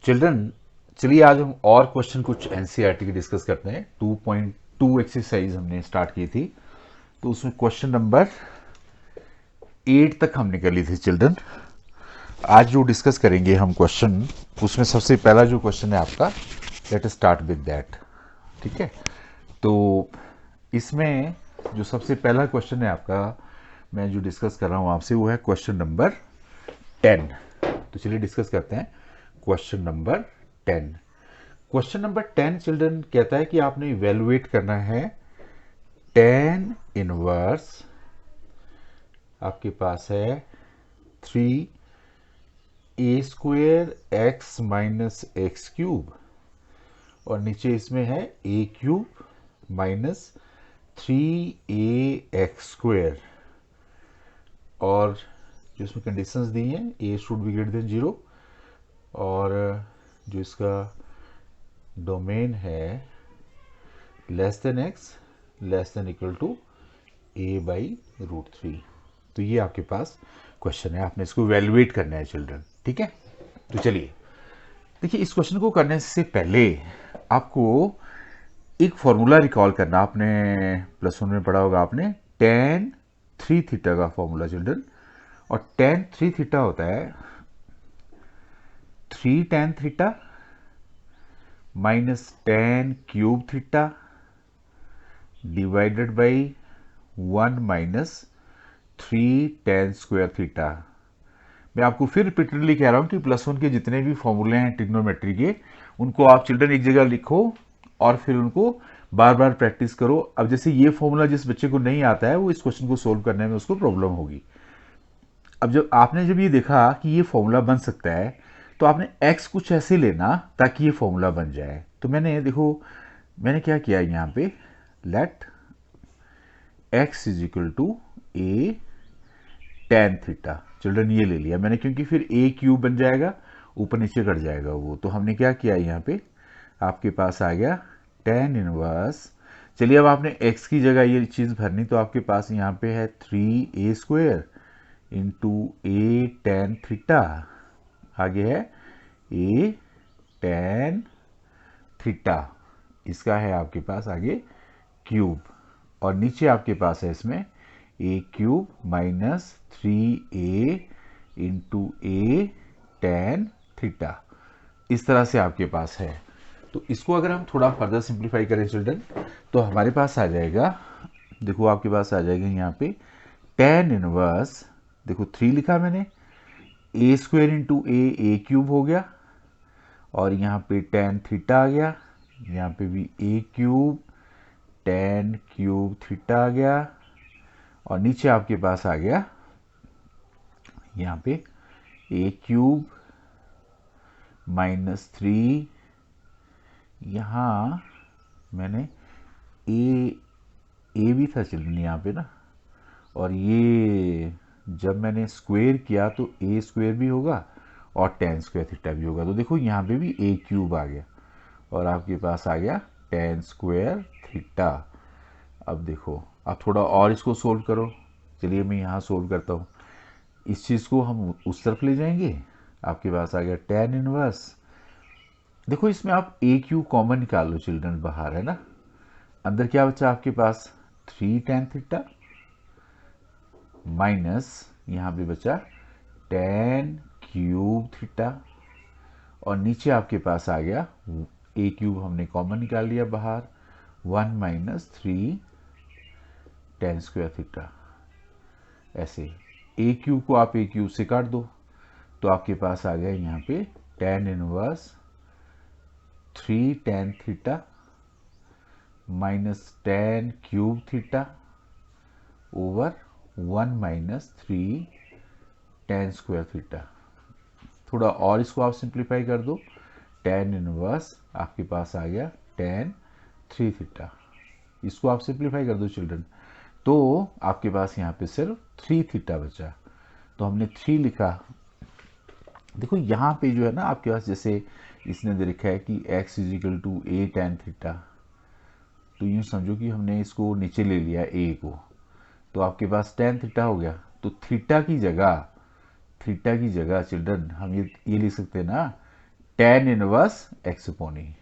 Children, चलिए आज हम और क्वेश्चन कुछ एनसीईआरटी की डिस्कस करते हैं। 2.2 एक्सरसाइज हमने स्टार्ट की थी, तो उसमें क्वेश्चन नंबर 8 तक हमने कर ली थी चिल्ड्रन। आज जो डिस्कस करेंगे हम क्वेश्चन, उसमें सबसे पहला जो क्वेश्चन है आपका, let us start with that. ठीक है, तो इसमें जो सबसे पहला क्वेश्चन है आपका, मैं जो डिस्कस कर रहा हूँ आपसे, वो है क्वेश्चन नंबर 10। तो चलिए डिस्कस करते हैं question number 10। Question number 10 children कहता है कि आपने इवेलुएट करना है टेन इनवर्स। आपके पास है 3a² x - x³ और नीचे इसमें है a³ - 3ax²। और जो इसमें कंडीशंस दी हैं, a should be greater than 0 और जो इसका डोमेन है less than x less than equal to a/√3। तो ये आपके पास क्वेश्चन है, आपने इसको वैल्यूएट करना है चिल्ड्रन। ठीक है, तो चलिए देखिए, इस क्वेश्चन को करने से पहले आपको एक फॉर्मूला रिकॉल करना। आपने +1 में पढ़ा होगा, आपने tan 3θ का फॉर्मूला चिल्ड्रन। और tan 3θ होता है 3 tan θ -tan³ divided by 1 - 3 tan² मैं आपको फिर रिपीटेडली कह रहा हूं कि +1 के जितने भी फॉर्मूले हैं ट्रिग्नोमेट्री के, उनको आप चिल्ड्रन एक जगह लिखो और फिर उनको बार बार प्रैक्टिस करो। अब जैसे ये फॉर्मूला जिस बच्चे को नहीं आता है, वो इस क्वेश्चन को सोल्व करने में उसको प्रॉब्लम होगी। अब जब ये देखा कि ये फॉर्मूला बन सकता है, तो आपने एक्स कुछ ऐसे लेना ताकि ये फॉर्मूला बन जाए। तो मैंने क्या किया यहाँ पे, let x = a tan θ। Children ये ले लिया मैंने, क्योंकि फिर a³ बन जाएगा, ऊपर नीचे कट जाएगा वो। तो हमने क्या किया, यहाँ पे आपके पास आ गया tan इनवर्स। चलिए अब आपने x की जगह ये चीज़ भरनी, तो आपके पास यहाँ पे है 3a² a tan θ। आगे है a tan θ, इसका है आपके पास आगे क्यूब। और नीचे आपके पास है इसमें a³ - 3a a tan θ। इस तरह से आपके पास है। तो इसको अगर हम थोड़ा फर्दर सिंप्लीफाई करें चिल्ड्रन, तो हमारे पास आ जाएगा, देखो आपके पास आ जाएगा यहाँ पे tan इनवर्स। देखो 3 लिखा मैंने, a² a³ हो गया, और यहाँ पे tan θ आ गया, यहाँ पे भी a³ tan³ आ गया, और नीचे आपके पास आ गया यहाँ पे a³ - 3। यहाँ मैंने ए भी था चिल्ड्रन यहाँ पे ना, और ये जब मैंने स्क्वायर किया तो a² भी होगा और tan² भी होगा। तो देखो यहाँ पे भी a³ आ गया और आपके पास आ गया tan²θ। अब देखो, अब थोड़ा और इसको सोल्व करो। चलिए मैं यहाँ सोल्व करता हूँ। इस चीज़ को हम उस तरफ ले जाएंगे, आपके पास आ गया tan इनवर्स। देखो इसमें आप a³ कॉमन निकाल लो चिल्ड्रन, बाहर है ना। अंदर क्या बचा आपके पास, 3 tan θ माइनस यहाँ पे बचा tan³ और नीचे आपके पास आ गया a³ हमने कॉमन निकाल लिया बाहर, 1 - 3 tan²θ। ऐसे a³ को आप a³ से काट दो, तो आपके पास आ गया यहाँ पे tan inverse 3 tan θ minus tan³ over 1 - 3 tan²θ। थोड़ा और इसको आप सिंप्लीफाई कर दो, tan इनवर्स आपके पास आ गया tan3θ। इसको आप सिंप्लीफाई कर दो चिल्ड्रन, तो आपके पास यहाँ पे सिर्फ 3θ बचा। तो हमने 3 लिखा। देखो यहाँ पे जो है ना आपके पास, जैसे इसने दे रखा है कि x = a tan θ, तो यूँ समझो कि हमने इसको नीचे ले लिया a को, तो आपके पास tan θ हो गया। तो थीटा की जगह चिल्ड्रन हम ये लिख सकते हैं ना, tan इनवर्स x अपॉन ए।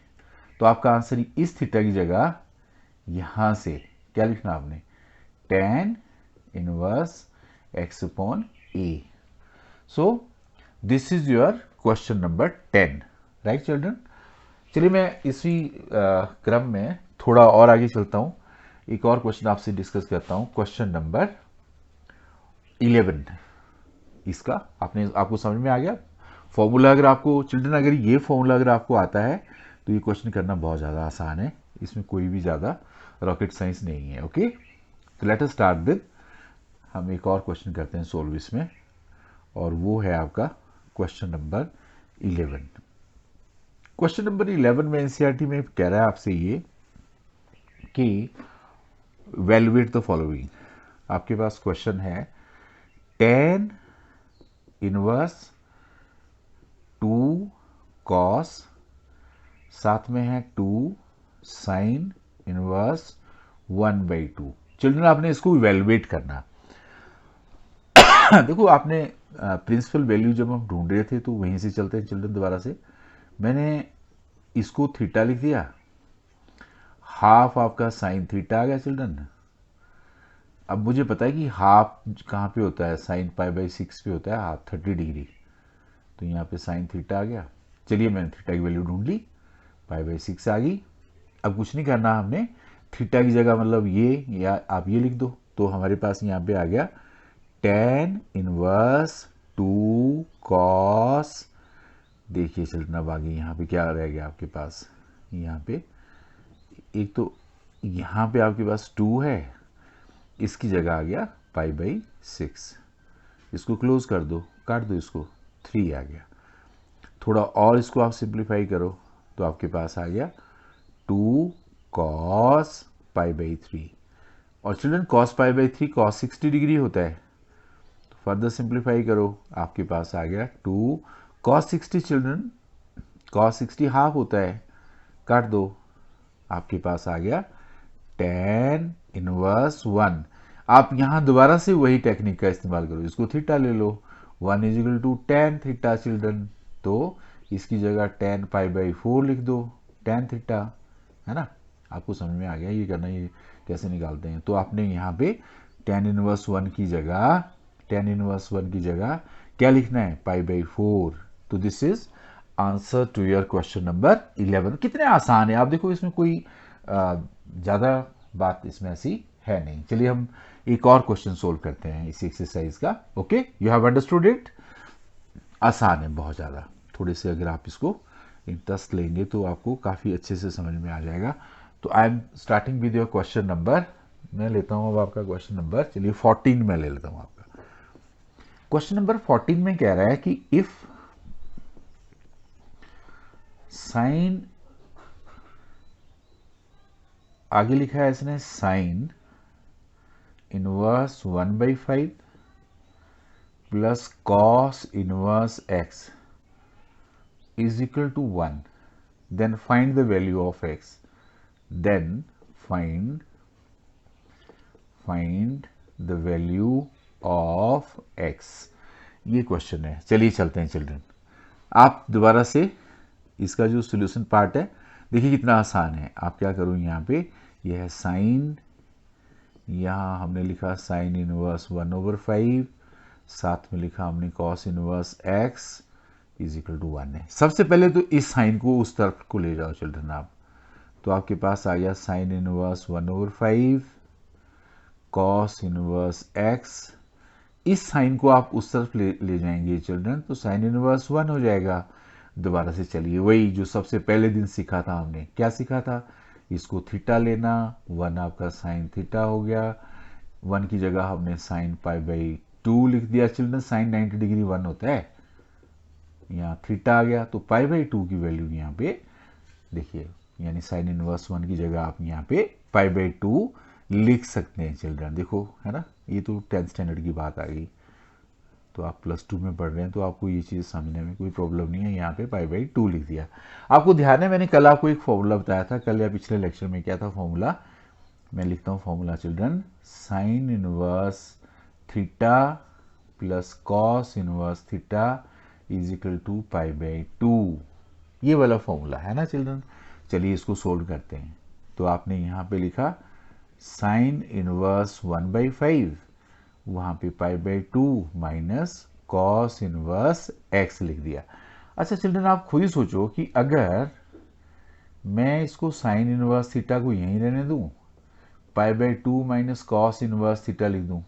तो आपका आंसर इस थीटा की जगह यहां से क्या लिखना आपने, tan inverse x upon A. So this is your question number 10, right children. चलिए मैं इसी क्रम में थोड़ा और आगे चलता हूं, एक और क्वेश्चन आपसे डिस्कस करता हूं, क्वेश्चन नंबर 11। इसका आपको समझ में आ गया फॉर्मूला? अगर आपको चिल्ड्रन, अगर ये फॉर्मूला अगर आपको आता है तो ये क्वेश्चन करना बहुत ज़्यादा आसान है, इसमें कोई भी ज़्यादा रॉकेट साइंस नहीं है। ओके, तो लेट अस स्टार्ट विद, हम एक और क्वेश्चन करते हैं सोल्व इसमें, और वो है आपका क्वेश्चन नंबर 11। क्वेश्चन नंबर 11 में एनसीईआरटी में कह रहा है आपसे ये कि वैल्यूएट द फॉलोइंग। आपके पास क्वेश्चन है tan इनवर्स 2 कॉस, साथ में है 2 साइन इनवर्स 1/2। चिल्ड्रन आपने इसको इवेलुएट करना। देखो आपने प्रिंसिपल वैल्यू जब हम ढूंढ रहे थे तो वहीं से चलते हैं चिल्ड्रन, दोबारा से मैंने इसको थीटा लिख दिया, हाफ आपका साइन थीटा आ गया चिल्ड्रन। अब मुझे पता है कि हाफ कहाँ पे होता है, साइन π/6 पे होता है हाफ, 30 डिग्री। तो यहाँ पे साइन थीटा आ गया। चलिए मैंने थीटा की वैल्यू ढूंढ ली, π/6 आ गई। अब कुछ नहीं करना हमने, थीटा की जगह मतलब ये या आप ये लिख दो, तो हमारे पास यहाँ पे आ गया tan इनवर्स 2 कॉस। देखिए चिल्ड्रन अब आगे यहाँ पे क्या रह गया आपके पास, यहाँ पे एक तो यहाँ पे आपके पास 2 है, इसकी जगह आ गया π/6। इसको क्लोज कर दो, काट दो इसको, 3 आ गया। थोड़ा और इसको आप सिंप्लीफाई करो तो आपके पास आ गया 2 कॉस π/3। और चिल्ड्रन कॉस π/3 कॉस 60 डिग्री होता है, तो फर्दर सिंप्लीफाई करो, आपके पास आ गया 2 कॉस 60। चिल्ड्रन कॉस 60 हाफ होता है, काट दो, आपके पास आ गया tan इनवर्स 1। आप यहां दोबारा से वही टेक्निक का इस्तेमाल करो, इसको थीटा ले लो, 1 equal to tan theta children. तो इसकी जगह tan π/4 लिख दो, tan थीटा, है ना। आपको समझ में आ गया ये करना, ये कैसे निकालते हैं। तो आपने यहाँ पे tan इनवर्स 1 की जगह, tan इनवर्स 1 की जगह क्या लिखना है, π/4। तो this is answer to your question number 11। कितने आसान है आप देखो, इसमें कोई ज़्यादा बात इसमें ऐसी है नहीं। चलिए हम एक और क्वेश्चन सोल्व करते हैं इस एक्सरसाइज का। Okay, you have understood it. आसान है बहुत ज़्यादा, थोड़े से अगर आप इसको इंटरेस्ट लेंगे तो आपको काफ़ी अच्छे से समझ में आ जाएगा। तो I am starting with your question number, मैं लेता हूँ अब आपका क्वेश्चन नंबर, चलिए 14 में ले लेता हूँ आपका। क्वेश्चन नंबर 14 में कह रहा है कि इफ साइन, आगे लिखा है इसने sine inverse 1/5 plus cos inverse x is equal to 1, then find the value of x, then find the value of x। ये क्वेश्चन है। चलिए चलते हैं चिल्ड्रन, आप दोबारा से इसका जो सॉल्यूशन पार्ट है देखिए कितना आसान है। आप क्या करो, यहाँ पे यह है साइन, यहाँ हमने लिखा साइन इनवर्स 1/5, साथ में लिखा हमने cos inverse x is equal to 1 है। सबसे पहले तो इस साइन को उस तरफ को ले जाओ चिल्ड्रन आप, तो आपके पास आ गया sign inverse 1/5 cos inverse x। इस साइन को आप उस तरफ ले जाएंगे चिल्ड्रन, तो साइन इनवर्स 1 हो जाएगा। दोबारा से चलिए वही जो सबसे पहले दिन सीखा था, हमने क्या सीखा था, इसको थीटा लेना, 1 आपका साइन थीटा हो गया, 1 की जगह हमने साइन π/2 लिख दिया चिल्ड्रन, साइन 90 डिग्री 1 होता है, यहाँ थीटा आ गया, तो π/2 की वैल्यू यहाँ पे देखिए, यानी साइन इनवर्स 1 की जगह आप यहाँ पे π/2 लिख सकते हैं चिल्ड्रन। देखो है ना, ये तो 10th स्टैंडर्ड की बात आ गई, तो आप +2 में पढ़ रहे हैं तो आपको ये चीज़ समझने में कोई प्रॉब्लम नहीं है। यहाँ पे π/2 लिख दिया। आपको ध्यान है मैंने कल आपको एक फॉर्मूला बताया था, कल या पिछले लेक्चर में क्या था फॉर्मूला, मैं लिखता हूँ formula children, sine inverse theta plus cos inverse theta is equal to π/2। ये वाला फॉर्मूला है ना चिल्ड्रन। चलिए इसको सोल्व करते हैं। तो आपने यहाँ पे लिखा साइन इनवर्स 1/5, वहाँ पे π/2 माइनस कॉस इनवर्स x लिख दिया। अच्छा चिल्ड्रन आप खुद ही सोचो कि अगर मैं इसको साइन इनवर्स थीटा को यहीं रहने दूं, π/2 माइनस कॉस इनवर्स थीटा लिख दूं,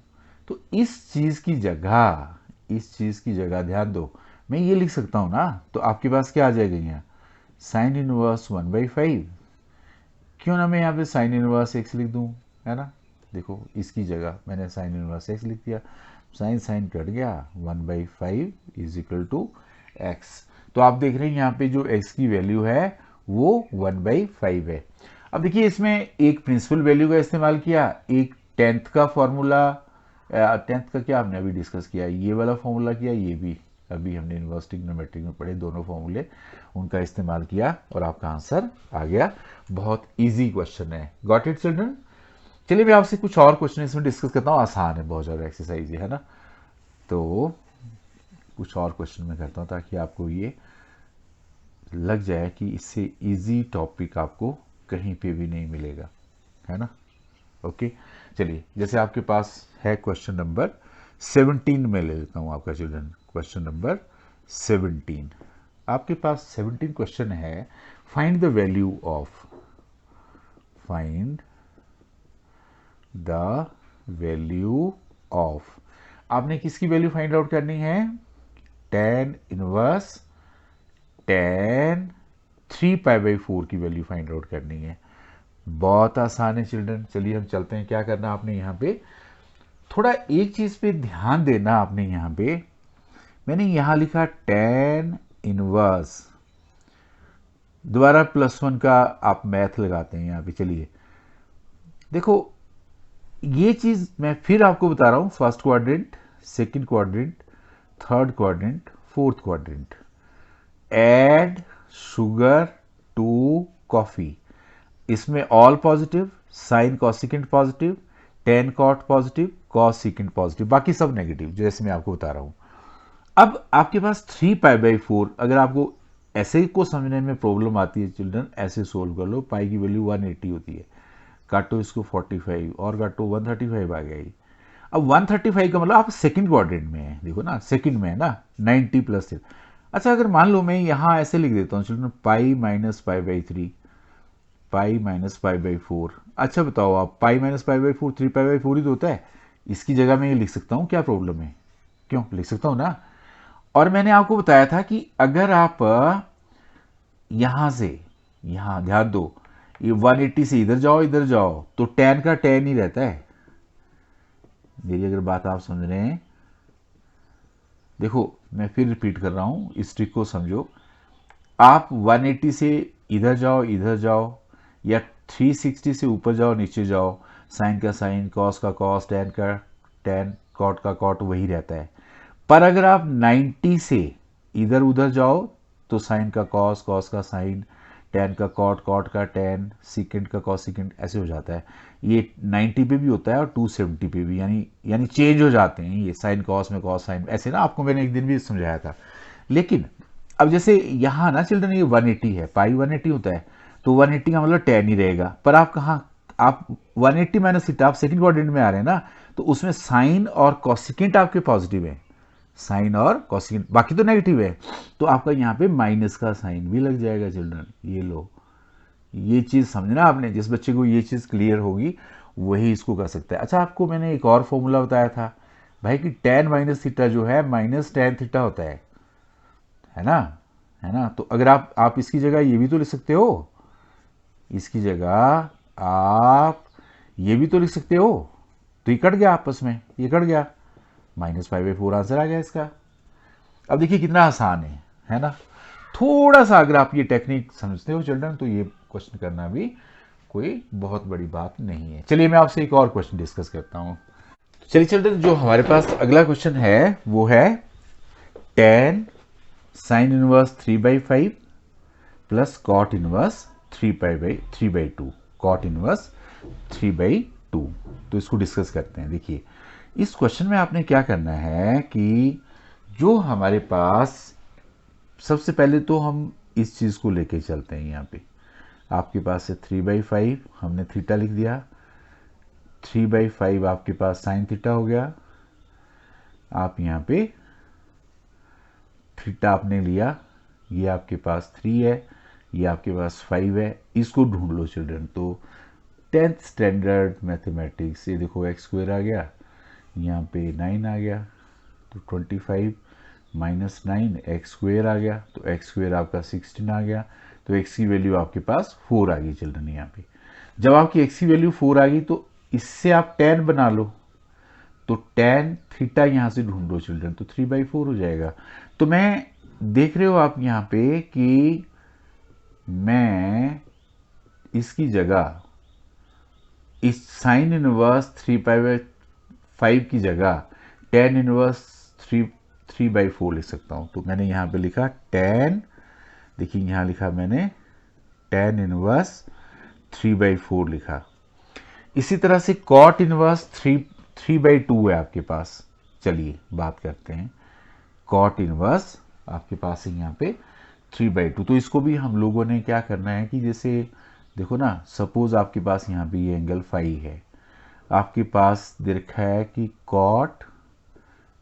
तो इस चीज़ की जगह ध्यान दो, मैं ये लिख सकता हूँ ना। तो आपके पास क्या आ जाएगा यहाँ, साइन इनवर्स 1/5, क्यों ना मैं यहाँ पे साइन इनवर्स x लिख दूँ, है ना। देखो इसकी जगह मैंने साइन इनवर्स x लिख दिया, साइन साइन कट गया, 1/5 इज इक्वल टू x। तो आप देख रहे हैं यहाँ पे जो x की वैल्यू है वो 1/5 है। अब देखिए इसमें एक प्रिंसिपल वैल्यू का इस्तेमाल किया, एक टेंथ का फॉर्मूला, टेंथ का क्या हमने अभी डिस्कस किया, ये वाला फॉर्मूला किया, ये भी अभी हमने इनवर्स ट्रिग्नोमेट्री में पढ़े दोनों फॉर्मूले, उनका इस्तेमाल किया और आपका आंसर आ गया। बहुत इजी क्वेश्चन है। Got it children. चलिए मैं आपसे कुछ और क्वेश्चन इसमें डिस्कस करता हूँ, आसान है, बहुत ज़्यादा एक्सरसाइज है ना। तो कुछ और क्वेश्चन मैं करता हूँ ताकि आपको ये लग जाए कि इससे इजी टॉपिक आपको कहीं पे भी नहीं मिलेगा, है ना। ओके चलिए, जैसे आपके पास है क्वेश्चन नंबर 17 में ले लेता हूँ आपका चिल्ड्रन। क्वेश्चन नंबर 17 आपके पास 17 क्वेश्चन है, find the value of, find the value of, आपने किसकी वैल्यू फाइंड आउट करनी है, tan इनवर्स tan 3π/4 की वैल्यू फाइंड आउट करनी है। बहुत आसान है चिल्ड्रन। चलिए हम चलते हैं। क्या करना आपने यहाँ पे, थोड़ा एक चीज पे ध्यान देना आपने। यहाँ पे मैंने यहाँ लिखा tan इनवर्स, दोबारा +1 का आप मैथ लगाते हैं यहाँ पे। चलिए देखो ये चीज मैं फिर आपको बता रहा हूं, first quadrant, second quadrant, third quadrant, fourth quadrant, add sugar to coffee, इसमें all positive, sine cosecant positive, tan cot positive, cosecant positive, बाकी सब नेगेटिव, जैसे मैं आपको बता रहा हूं। अब आपके पास 3π/4, अगर आपको ऐसे को समझने में प्रॉब्लम आती है चिल्ड्रन, ऐसे सोल्व कर लो। पाई की वैल्यू 180 होती है, काटो इसको 45 और काटो 135 आ गई। अब 135 का मतलब आप सेकंड क्वाड्रेंट में है, देखो ना सेकंड में है ना, 90 + 6। अच्छा अगर मान लो मैं यहाँ ऐसे लिख देता हूँ children, pi minus π/3, pi minus π/4। अच्छा बताओ आप, पाई माइनस π/4 3π/4 ही तो होता है, इसकी जगह मैं ये लिख सकता हूँ, क्या प्रॉब्लम है, क्यों लिख सकता हूँ ना। और मैंने आपको बताया था कि अगर आप यहां से, यहां ध्यान दो, ये 180 से इधर जाओ तो tan का tan ही रहता है। मेरी अगर बात आप समझ रहे हैं, देखो मैं फिर रिपीट कर रहा हूं, इस ट्रिक को समझो। आप 180 से इधर जाओ या 360 से ऊपर जाओ नीचे जाओ, साइन का साइन, कॉस का कॉस, tan का tan, कॉट का कॉट वही रहता है। पर अगर आप 90 से इधर उधर जाओ तो साइन का कॉस, कॉस का साइन, tan का कॉट, कॉट का tan, सीकेंट का कॉसिकेंट, ऐसे हो जाता है। ये 90 पे भी होता है और 270 पे भी, यानी चेंज हो जाते हैं ये, साइन कॉस में कॉस साइन, ऐसे ना। आपको मैंने एक दिन भी समझाया था। लेकिन अब जैसे यहाँ ना चिल्ड्रन ये 180 है, पाई 180 होता है, तो 180 का मतलब tan ही रहेगा। पर आप कहाँ, आप 180 माइनस थीटा, आप सेकंड क्वाड्रेंट में आ रहे हैं ना, तो उसमें साइन और कॉसिकेंट आपके पॉजिटिव है, साइन और कॉसिकेंट, बाकी तो नेगेटिव है। तो आपका यहाँ पे माइनस का साइन भी लग जाएगा चिल्ड्रन। ये लो, ये चीज समझना आपने, जिस बच्चे को ये चीज क्लियर होगी वही इसको कर सकता है। अच्छा आपको मैंने एक और फॉर्मूला बताया था भाई कि tan माइनस थीटा जो है माइनस tan थीटा होता है ना, है ना। तो अगर आप इसकी जगह ये भी तो लिख सकते हो, इसकी जगह आप ये भी तो लिख सकते हो। तो ये कट गया आपस में, ये कट गया, -π/4 आंसर आ गया इसका। अब देखिए कितना आसान है ना। थोड़ा सा अगर आप ये टेक्निक समझते हो चिल्ड्रन, तो ये क्वेश्चन करना भी कोई बहुत बड़ी बात नहीं है। चलिए मैं आपसे एक और क्वेश्चन डिस्कस करता हूं। चलिए चिल्ड्रन, जो हमारे पास अगला क्वेश्चन है वो है tan sine inverse 3/5 plus cot inverse 3/2, cot inverse 3/2। तो इसको डिस्कस करते हैं। देखिए इस क्वेश्चन में आपने क्या करना है कि जो हमारे पास, सबसे पहले तो हम इस चीज़ को लेके चलते हैं। यहाँ पे आपके पास है 3/5, हमने थीटा लिख दिया। 3/5 आपके पास साइन थीटा हो गया। आप यहाँ पे थीटा आपने लिया, ये आपके पास 3 है, ये आपके पास 5 है। इसको ढूंढ लो चिल्ड्रन। तो 10th स्टैंडर्ड मैथमेटिक्स, ये देखो एक्स स्क्वायर आ गया, यहाँ पे 9 आ गया, तो 25 माइनस 9 एक्स स्क्वायर आ गया, तो एक्स स्क्वायर आपका 16 आ गया। तो एक्स की वैल्यू आपके पास 4 आ गई चिल्ड्रन। यहाँ पे जब आपकी एक्स की वैल्यू 4 आ गई तो इससे आप tan बना लो, तो tan थीटा यहाँ से ढूंढ लो चिल्ड्रन, तो 3/4 हो जाएगा। तो मैं देख रहे हो आप यहाँ पे कि मैं इसकी जगह इस साइन इनवर्स 3/5 की जगह tan इनवर्स 3/4 लिख सकता हूँ। तो मैंने यहाँ पे लिखा tan, देखिए यहाँ लिखा मैंने tan इनवर्स 3/4 लिखा। इसी तरह से cot इनवर्स 3/2 है आपके पास। चलिए बात करते हैं, cot इनवर्स आपके पास है यहाँ पे 3/2। तो इसको भी हम लोगों ने क्या करना है कि जैसे देखो ना, सपोज आपके पास यहाँ पे ये एंगल फाई है, आपके पास दे रखा है कि cot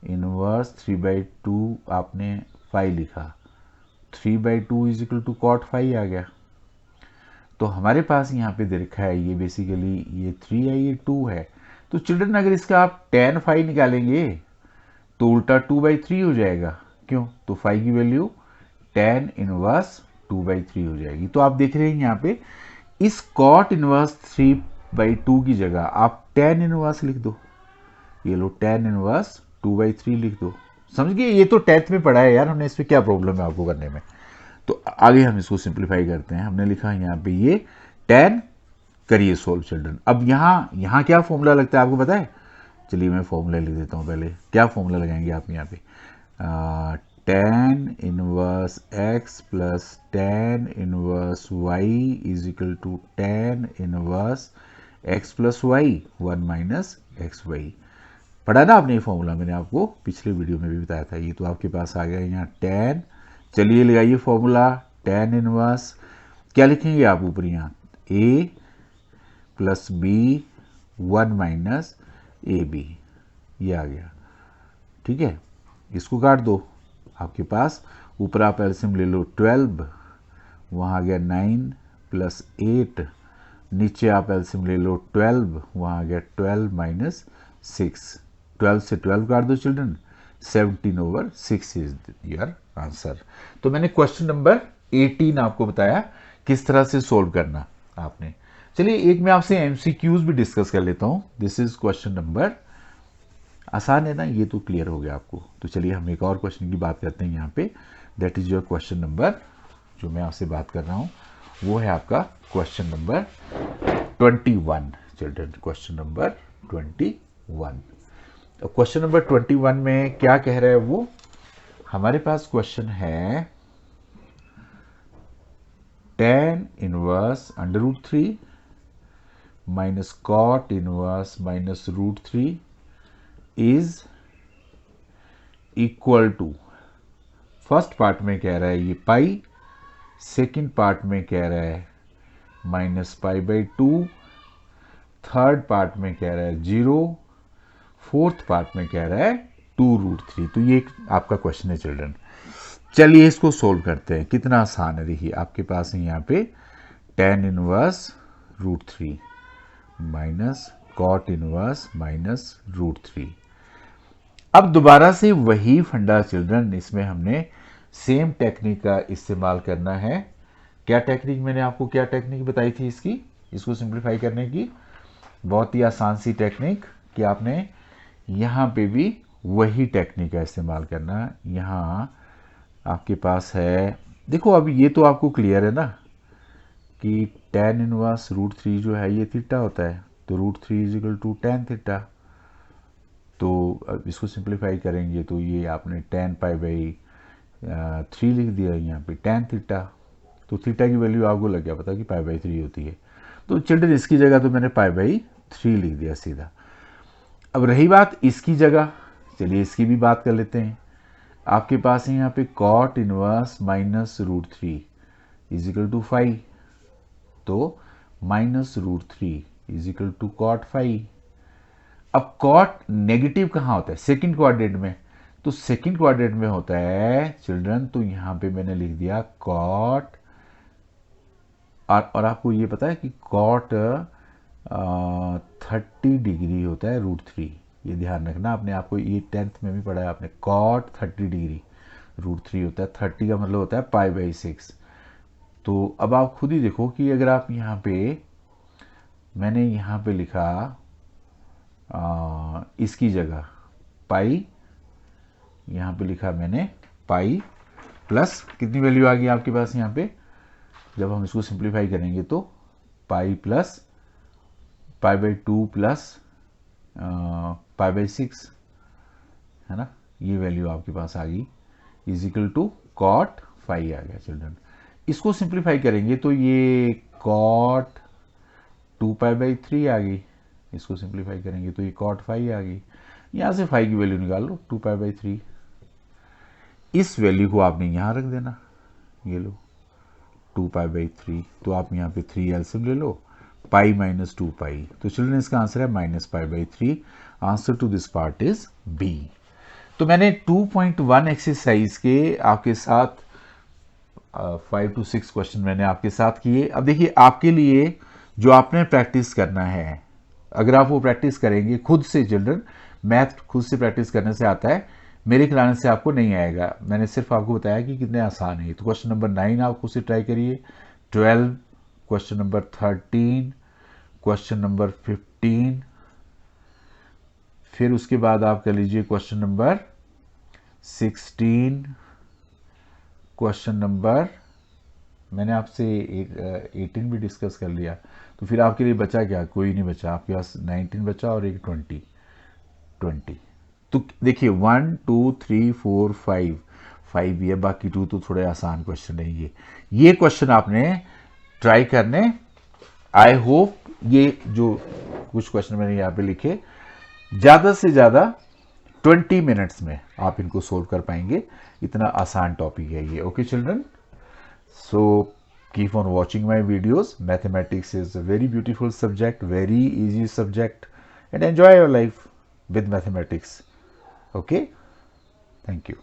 इनवर्स 3/2 आपने फाई लिखा, 3/2 is equal to cot phi आ गया। तो हमारे पास यहाँ पे दे रखा है ये बेसिकली ये 3 है, ये 2 है। तो चिल्ड्रन अगर इसका आप tan फाई निकालेंगे तो उल्टा 2/3 हो जाएगा। क्यों? तो फाई की वैल्यू tan इनवर्स 2/3 हो जाएगी। तो आप देख रहे हैं यहाँ पे इस cot इनवर्स 3/2 की जगह आप tan इनवर्स लिख दो, ये लो tan इनवर्स 2/3 लिख दो। समझ गए? ये तो 10th में पढ़ा है यार हमने, इसमें क्या प्रॉब्लम है आपको करने में। तो आगे हम इसको सिंप्लीफाई करते हैं। हमने लिखा यहाँ पे ये tan, करिए सोल्व चिल्ड्रन। अब यहाँ क्या फॉर्मूला लगता है आपको पता है? चलिए मैं फॉर्मूला लिख देता हूँ पहले। क्या फॉर्मूला लगाएंगे आप यहाँ पे? tan inverse x plus tan inverse y is equal to tan inverse x plus y 1 minus x y. पढ़ा ना आपने ये फॉर्मूला, मैंने आपको पिछले वीडियो में भी बताया था। ये तो आपके पास आ गया यहाँ tan। चलिए लगाइए फॉर्मूला, tan इनवर्स क्या लिखेंगे आप ऊपर यहाँ a plus b 1 minus a b, ये आ गया। ठीक है, इसको काट दो। आपके पास ऊपर आप एलसीएम ले लो 12, वहाँ आ गया 9 प्लस 8, नीचे आप एलसीएम ले लो 12, वहाँ आ गया 12 माइनस 6। 12 से 12 काट दो चिल्ड्रन, 17/6 इज योर आंसर। तो मैंने क्वेश्चन नंबर 18 आपको बताया किस तरह से सोल्व करना आपने। चलिए एक मैं आपसे एमसीक्यूज भी डिस्कस कर लेता हूँ। दिस इज क्वेश्चन नंबर, आसान है ना, ये तो क्लियर हो गया आपको। तो चलिए हम एक और क्वेश्चन की बात करते हैं यहाँ पे। That is your question number, जो मैं आपसे बात कर रहा हूँ वो है आपका question number 21 children, question number 21। तो क्वेश्चन नंबर 21 में क्या कह रहा है वो, हमारे पास क्वेश्चन है tan inverse √3 minus cot inverse minus √3 is equal to, first part में कह रहा है ये पाई, सेकंड पार्ट में कह रहा है -π/2, थर्ड पार्ट में कह रहा है 0, फोर्थ पार्ट में कह रहा है 2√3। तो ये आपका क्वेश्चन है चिल्ड्रन। चलिए इसको सोल्व करते हैं। कितना आसान है, देखिए आपके पास है यहाँ पे tan inverse √3 minus cot inverse minus √3। अब दोबारा से वही फंडा चिल्ड्रन, इसमें हमने सेम टेक्निक का इस्तेमाल करना है। क्या टेक्निक, मैंने आपको क्या टेक्निक बताई थी इसको सिंप्लीफाई करने की? बहुत ही आसान सी टेक्निक कि आपने यहाँ पे भी वही टेक्निक का इस्तेमाल करना। यहाँ आपके पास है, देखो अब ये तो आपको क्लियर है ना कि tan इनवर्स √3 जो है ये थीटा होता है, तो √3 इज इक्वल टू tan थीटा। तो अब इसको सिंप्लीफाई करेंगे तो ये आपने tan π/3 लिख दिया यहाँ पे tan थीटा। तो थीटा की वैल्यू आपको लग गया पता कि π/3 होती है। तो चिल्ड्रन इसकी जगह तो मैंने π/3 लिख दिया सीधा। अब रही बात इसकी जगह, चलिए इसकी भी बात कर लेते हैं। आपके पास है यहाँ पे cot inverse minus √3, is equal to 5, तो -√3 इज इक्वल टू कॉट 5। अब कॉट नेगेटिव कहाँ होता है? सेकंड क्वाड्रेंट में। तो सेकंड क्वाड्रेंट में होता है चिल्ड्रन, तो यहां पे मैंने लिख दिया कॉट, और आपको ये पता है कि कॉट 30 डिग्री होता है √3। ये ध्यान रखना आपने, आपको ये 10th में भी पढ़ा है आपने, कॉट 30 डिग्री √3 होता है। 30 का मतलब होता है π/6। तो अब आप खुद ही देखो कि अगर आप यहाँ पे, मैंने यहाँ पे लिखा इसकी जगह पाई, यहाँ पे लिखा मैंने पाई प्लस कितनी वैल्यू आ गई आपके पास यहाँ पे, जब हम इसको सिंप्लीफाई करेंगे तो पाई प्लस π/2 प्लस π/6 है ना, ये वैल्यू आपके पास आ गई, इज इक्वल टू कॉट 5 आ गया चिल्ड्रन। इसको सिंप्लीफाई करेंगे तो ये कॉट 2π/3 आ गई, इसको सिंप्लीफाई करेंगे तो ये कॉट 5 आ गई। यहाँ से 5 की वैल्यू निकाल लो, 2π/3। इस वैल्यू को आपने यहाँ रख देना, ये लो 2π/3, तो आप यहाँ पे 3 एलसीएम ले लो, पाई माइनस 2π, तो चिल्ड्रन इसका आंसर है -π/3। Answer to this part is B. तो मैंने 2.1 एक्सरसाइज के आपके साथ 5 to 6 क्वेश्चन मैंने आपके साथ किए। अब देखिए आपके लिए जो आपने प्रैक्टिस करना है, अगर आप वो प्रैक्टिस करेंगे खुद से, चिल्ड्रन मैथ खुद से प्रैक्टिस करने से आता है, मेरे खिलाने से आपको नहीं आएगा। मैंने सिर्फ आपको बताया कि कितने आसान है। तो क्वेश्चन नंबर 9 आप खुद से ट्राई करिए, 12, क्वेश्चन नंबर 13, क्वेश्चन नंबर 15, फिर उसके बाद आप कर लीजिए क्वेश्चन नंबर 16, क्वेश्चन नंबर, मैंने आपसे 18 भी डिस्कस कर लिया, तो फिर आपके लिए बचा क्या? कोई नहीं बचा, आपके पास 19 बचा और एक 20। तो देखिए 1 2 3 4 5 भी है, बाकी 2 तो थोड़े आसान क्वेश्चन है। ये क्वेश्चन आपने ट्राई करने। आई होप ये जो कुछ क्वेश्चन मैंने यहाँ पे लिखे, ज़्यादा से ज़्यादा 20 मिनट्स में आप इनको सोल्व कर पाएंगे। इतना आसान टॉपिक है ये। Okay children, so keep on watching my videos. Mathematics is a very beautiful subject, very easy subject, and enjoy your life with mathematics. Okay, thank you.